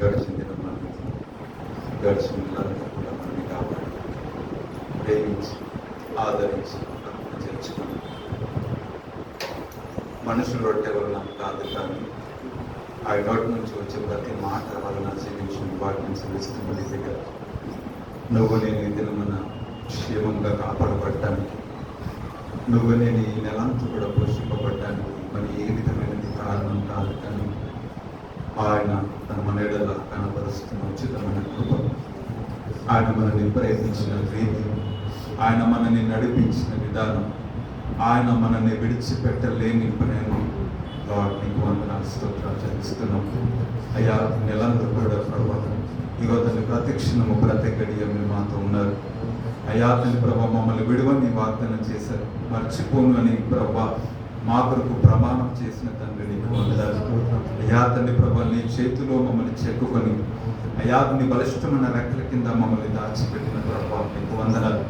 గడిచిన దినమాన్ని గడిచిన నెలంతా కూడా మనల్ని కాపాడి ప్రేమించి ఆదరించి చేర్చుకుని మనుషులు రొట్టె వలన కాదు కానీ ఆయన నోటి నుంచి వచ్చే ప్రతి మాట వలన జీవించిన వాటిని సెలవిస్తున్నది దగ్గర నువ్వు నేను ఈ దినమున క్షేమంగా కాపాడబడ్డానికి, నువ్వు నేను ఈ నెలంతా కూడా పోషింపబడ్డానికి మరి ఏ విధమైనది కారణం కాదు కానీ ఆయన తన మన ఎడల కనబరుస్తున్న ఉచితమైన కృప, ఆయన మనల్ని ప్రేమించిన రీతి, ఆయన మనల్ని నడిపించిన విధానం, ఆయన మనల్ని విడిచిపెట్టలేని ప్రేమ, నీకు వందనాలు స్తోత్రాలు చెల్లిస్తున్నాం అయ్యా. నెలంతా కూడా ప్రభావం ఇగో తన ప్రతిక్షణము ప్రతి గడియ మీరు మాతో ఉన్నారు అయ్యా. తన ప్రభా మమ్మల్ని విడువని వాగ్దానం చేశారు, మర్చిపోను అని ప్రభా మా కొరకు ప్రమాణం చేసిన తండ్రి నీకు వందనాలు అయ్యా. తండ్రి ప్రభా నీ చేతిలో మమ్మల్ని చెక్కుకొని అయ్యా నీ బలిష్టమైన రెక్కల కింద మమ్మల్ని దాచిపెట్టిన ప్రభా నీకు వందనాలు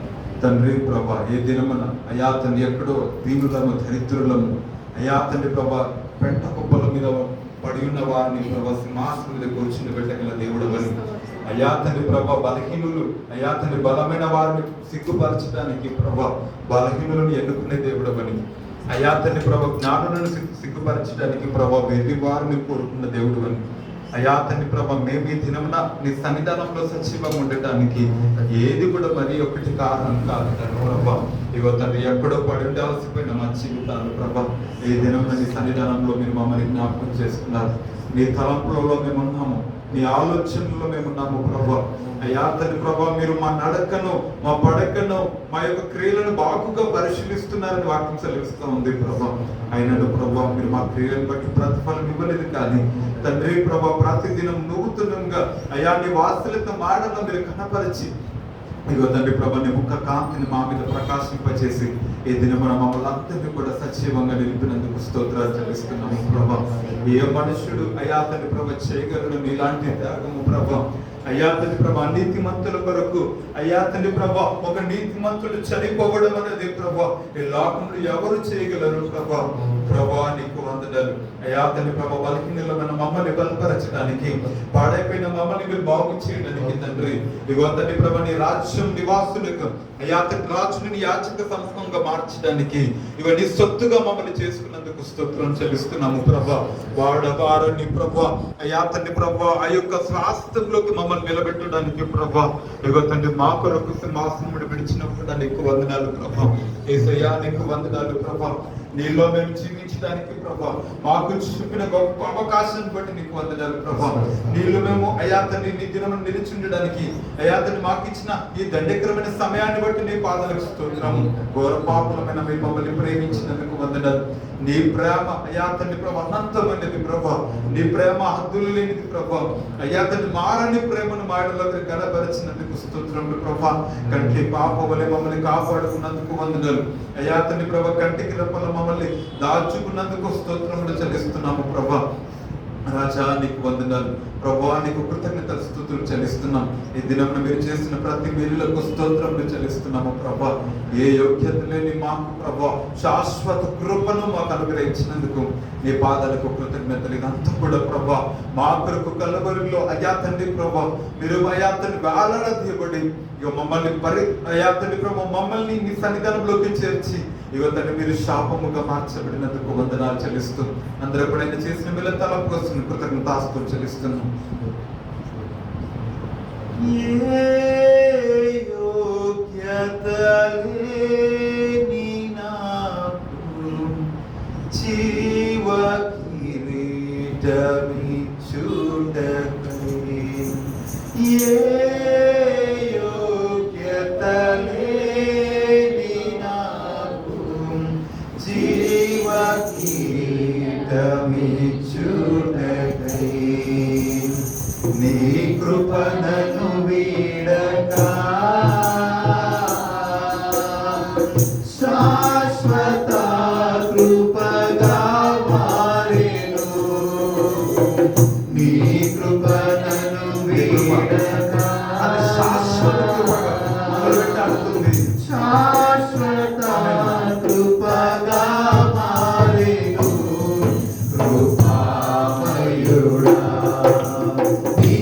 తండ్రి ప్రభా. ఏ దినమున అయ్యా తండ్రి ఎక్కడో దీనులము దరిద్రులము అయ్యా తండ్రి ప్రభా పెంట కుప్పల మీద పడి ఉన్న వారిని ప్రభా సింహాసనం మీద కూర్చుని పెట్టగల దేవుడు అని అయ్యా తండ్రి ప్రభా. బలహీనులు అయ్యా తండ్రి బలమైన వారిని సిగ్గుపరచడానికి ప్రభా బలహీనులను ఎన్నుకునే దేవుడు అని అయ్యా తండ్రి ప్రభా. జ్ఞానులను సిగ్గుపరచడానికి ప్రభా వెర్రి వారిని కోరుకున్న దేవుడు అని అయ్యా తండ్రి ప్రభా. మేము ఈ దినమున నీ సన్నిధానంలో సజీవంగా ఉండటానికి ఏది కూడా మరి ఒకటి కారణం కాదు ప్రభా. ఇగో తండ్రి ఎక్కడో పడి ఉండాల్సిపోయిన మా జీవితాలు ప్రభా ఈ దినమున నీ సన్నిధానంలో మీరు మమ్మల్ని జ్ఞాపకం చేసుకున్నారు. నీ తలంపులలో మేము ఉన్నాము, నీ ఆలోచనలో మేము ఉన్నాము ప్రభా. అయ్యా తండ్రి ప్రభా మీరు మా నడకను మా పడకను మా యొక్క క్రియలను బాగుగా పరిశీలిస్తున్నారని వాక్యం సెలవిస్తూ ఉంది ప్రభా. అయినను ప్రభా మీరు మా క్రియలను బట్టి ప్రతిఫలం ఇవ్వలేదు కానీ తండ్రి ప్రభా ప్రతిదినం నూతనంగా అయ్యా నీ వాత్సల్యత మాటలను మీరు కనపరిచి ఇగో తండ్రి ప్రభా నీ ముఖ కాంతిని మా మీద ప్రకాశింపచేసి ఈ దినమున మమ్మల్ని అందరినీ కూడా సజీవంగా నిలిపినందుకు స్తోత్రాలు చెల్లిస్తున్నాము ప్రభా. ఏ మనుషుడు అయ్యా తండ్రి ప్రభా చేయగలడు నీలాంటి త్యాగము ప్రభా. అయ్యా తండ్రి ప్రభా నీతిమంతుల కొరకు అయ్యా తండ్రి ప్రభా ఒక నీతిమంతుడు చనిపోవడం అనేది ప్రభా ఈ లోకంలో ఎవరు చేయగలరు ప్రభా. ప్రభా నీకు వందనాలు అయ్యా తండ్రి ప్రభా. బలహీనులమైన మమ్మల్ని బలపరచడానికి, పాడైపోయిన మమ్మల్ని మీరు బాగు చేయడానికి తండ్రి ఇగో తండ్రి ప్రభా నీ రాజ్యం నివాసులకు అయ్యా తండ్రి రాజుని యాచక సంస్థంగా మార్చడానికి ఇవన్నీ సొత్తుగా మమ్మల్ని చేసుకున్నందుకు స్తోత్రం చెల్లిస్తున్నాము ప్రభా. వాడవారని ప్రభా అయ్యా తండ్రి ప్రభా ఆ యొక్క స్వాస్థ్యంలోకి మమ్మల్ని నిలబెట్టడానికి ప్రభా ఇగో తండ్రి మా కొరకు సింహాసనముడు విడిచినప్పుడు నీకు వందనాలు ప్రభా. యేసయ్యా నీకు వందనాలు ప్రభా. నీలో మేము జీవించడానికి ప్రభా మాకు చూపిన గొప్ప అవకాశం బట్టి నీకు వందనాలు ప్రభా. నీళ్ళు మేము అయ్యా తండ్రి నీ దినం నిలిచిండడానికి అయ్యా తండ్రి మాకు ఇచ్చిన ఈ దండకరమైన సమయాన్ని బట్టి నీ పాదాలకు స్తోత్రము. ఘోర పాపులమైన మీరు మమ్మల్ని ప్రేమించినందుకు వందనాలు. నీ ప్రేమ అయ్యా తండ్రి ప్రభా అనంతమైనది ప్రభా. నీ ప్రేమ హద్దులు లేనిది ప్రభా. అయ్యా తండ్రి మారని ప్రేమను మాటలో గడపరిచినందుకు స్తోత్రములు ప్రభా. కంటి పాప వలె మమ్మల్ని కాపాడుకున్నందుకు వందనాలు అయ్యా తండ్రి ప్రభా. కంటికి రెప్పల మమ్మల్ని దాచుకున్నందుకు స్తోత్రములు చెల్లిస్తున్నాము ప్రభా. రాజా నీకు వందనాలు ప్రభా. నీకు కృతజ్ఞత స్తుతులు చెల్లిస్తున్నాం. ఈ దినం మీరు చేసిన ప్రతి మేలులకు స్తోత్రములు చెల్లిస్తున్నాము ప్రభా. ఏ యోగ్యత లేని మాకు ప్రభా శాశ్వత కృపను మాకు అనుగ్రహించినందుకు నీ పాదాలకు కృతజ్ఞతలు. ఇదంతా కూడా ప్రభా మా కొరకు కలవరిలో అయ్యా తండ్రి ప్రభా మీరు అయ్యా తండ్రి వేలాడదీయబడి మమ్మల్ని అయ్యా తండ్రి ప్రభా మమ్మల్ని నీ సన్నిధానంలోకి చేర్చి ఇగో తండ్రి మీరు శాపముగా మార్చబడినందుకు వందనాలు చెల్లిస్తూ అందరూ ఎప్పుడైనా చేసిన వీళ్ళ తలపు వస్తుంది కృతజ్ఞతాస్తులు చెల్లిస్తున్నాం. నీ కృపణను వీడక శాశ్వత కృపగా మారెను. నీ కృపణను వీడక అది శాశ్వత కృపగా మొదలుపెట్టాడుతుంది. శాశ్వత కృపగా మారెను. కృపామయుడా నీ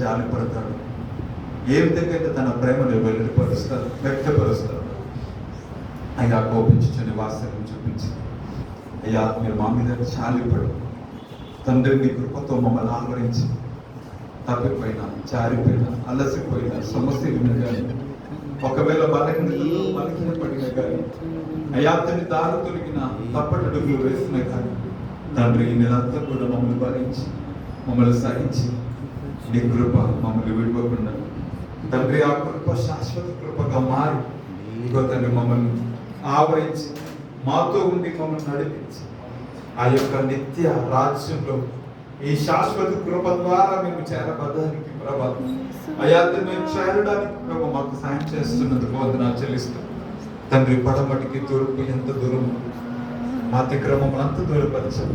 జాలి పడతాడు, ఏ విధంగా అయితే తన ప్రేమను వెల్లడిపరుస్తాడు, వ్యక్తపరుస్తాడు. అయ్యా కోపించుని వాత్సల్యం చూపించి, అయ్యా మీరు మా మీద చాలిపడు తండ్రి, మీ కృపతో మమ్మల్ని ఆవరించి తప్పిపోయినా, జారిపోయినా, అలసిపోయినా, సమస్య విన్నా కానీ, ఒకవేళ బలహీన పడినా కానీ, అయ్యా అతని దారి తొలగిన తప్పటడుగులు వేసినా కానీ, తండ్రి ఈ నెలంతా కూడా మమ్మల్ని భరించి, మమ్మల్ని సహించి, నీ కృప మమ్మల్ని విడిపోకుండా తండ్రి, ఆ కృప శాశ్వత కృపగా మారి ఇంకో తండ్రి మమ్మల్ని ఆవరించి మాతో ఉండి మమ్మల్ని నడిపించి ఆ యొక్క నిత్య రాజ్యంలో ఈ శాశ్వత కృప ద్వారా మేము చేరబడ్డానికి ప్రభావం అయ్యా మేము చేరడానికి ప్రభు మాకు సాయం చేస్తున్నందుకు వందనాలు చెల్లిస్తాం తండ్రి. పడమటికి తూర్పు ఎంత దూరం, మా అతిక్రమం అంత దూరపరిచాం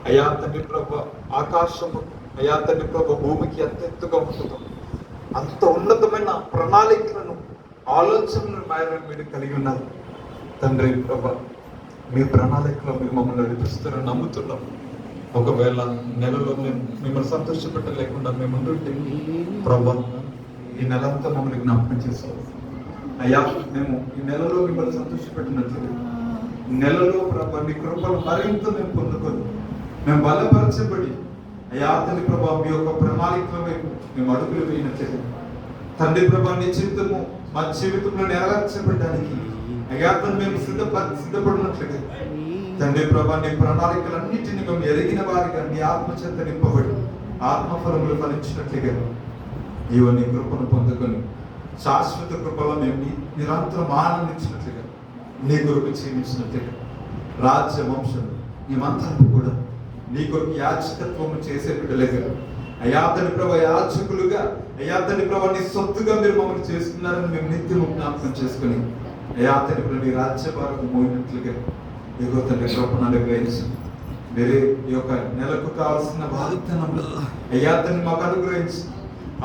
అయ్యా తండ్రి ప్రభు. ఆకాశము అయ్యా తండ్రి ప్రభు భూమికి ఎంత ఎత్తుగా ఉంటుందో అంత ఉన్నతమైన ప్రణాళికలను, ఆలోచనలను మీరు కలిగి ఉన్నారు తండ్రి ప్రభు. మీ ప్రణాళికలో మీరు మమ్మల్ని నడిపిస్తారని నమ్ముతున్నాం. ఒకవేళ నెలలో మేము మిమ్మల్ని సంతోషపెట్టలేకుండా మేము ఉంటుంటే ప్రభా, ఈ నెలంతా మమ్మల్ని జ్ఞాపకం చేస్తాం అయ్యా. మేము ఈ నెలలో మిమ్మల్ని సంతోషపెట్టినట్లుగా నెలలో ప్రభా మీ కృపను మరింత మేము పొందుకొని మేము బలపరచబడి అయ్యా తండ్రి ప్రభా మీ యొక్క ప్రణాళికలో మేము అడుగులు వేయినట్లుగా తండ్రి ప్రభా నీ జీవితము మా జీవితంలో నెరవేర్చబడడానికి అయ్యా మేము సిద్ధపడినట్లుగా తండ్రి ప్రభా నీ ప్రణాళికలన్నింటినీ మేము ఎరిగిన వారిగా నీ ఆత్మచేత నింపబడి ఆత్మఫలములు ఫలించినట్లుగా నీ కృపను పొందుకొని శాశ్వత కృపలో మేము నిరంతరం ఆనందించినట్లుగా నీ కొరకు జీవించినట్లుగా రాజ్య వంశం మేమంతా కూడా నీ కొరకు యాచకత్వము చేసే బిడ్డలుగా అయ్యా తండ్రి ప్రభా యాచకులుగా అయ్యా తండ్రి ప్రభా నీ సొత్తుగా మీరు మమ్మల్ని చేస్తున్నారని మేము నిత్యం జ్ఞాపకం చేసుకుని అయ్యా తండ్రి ప్రభు నీ రాజ్యభారం మోయినట్లుగా ఇగో తండ్రి కృపను అనుగ్రహించి మీరే ఈ యొక్క నెలకు కావాల్సిన వాగ్దానంలో అయ్యా తండ్రి మాకు అనుగ్రహించి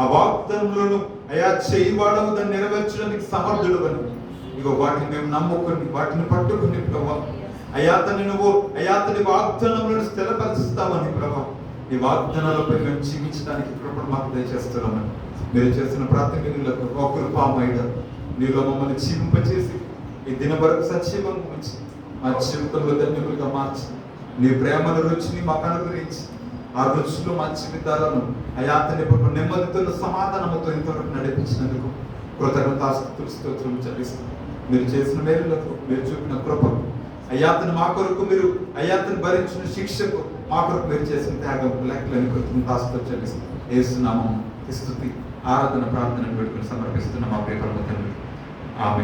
ఆ వాగ్దానంలోను అయ్యా చేయవాడము దాన్ని నెరవేర్చడానికి సమర్థుడు అని ఇగో వాటిని మేము నమ్ముకొని వాటిని పట్టుకుని ప్రభా అయ్యా తండ్రి నువ్వు అయ్యా తండ్రి వాగ్దానంలో స్థిరపరుస్తామని ప్రభా ఈ వాగ్దానాలపై మేము జీవించడానికి కృపను మాకు దయచేస్తున్నామని మీరు చేసిన ప్రార్థనలకు ఒక కృపామయుడ నీలో మమ్మల్ని జీవింపచేసి ఈ దిన వరకు సజీవంగా ఉంచి మా జీవితంలో ధన్యములుగా మార్చి నీ ప్రేమను రుచిని మాకు అనుగ్రహించి ఆ రుచిలో మా జీవితాలను అయ్యా తండ్రి నెమ్మదితో సమాధానంతో ఇంతవరకు నడిపించినందుకు కృతజ్ఞతాస్తుతులు స్తోత్రం చెల్లిస్తాం. మీరు చేసిన మేలులకు మీరు చూపిన కృపకు అయ్యా తండ్రి మా కొరకు మీరు అయ్యా తండ్రి భరించిన శిక్షకు మా కొరకు మీరు చేసిన త్యాగం లెక్కలని కృతజ్ఞతాస్తుతులు చెల్లిస్తాం. యేసు నామమున స్తుతి ఆరాధన ప్రార్థన వేడుకలు సమర్పిస్తున్న మా ప్రియ పరమ తండ్రి. ఆమేన్.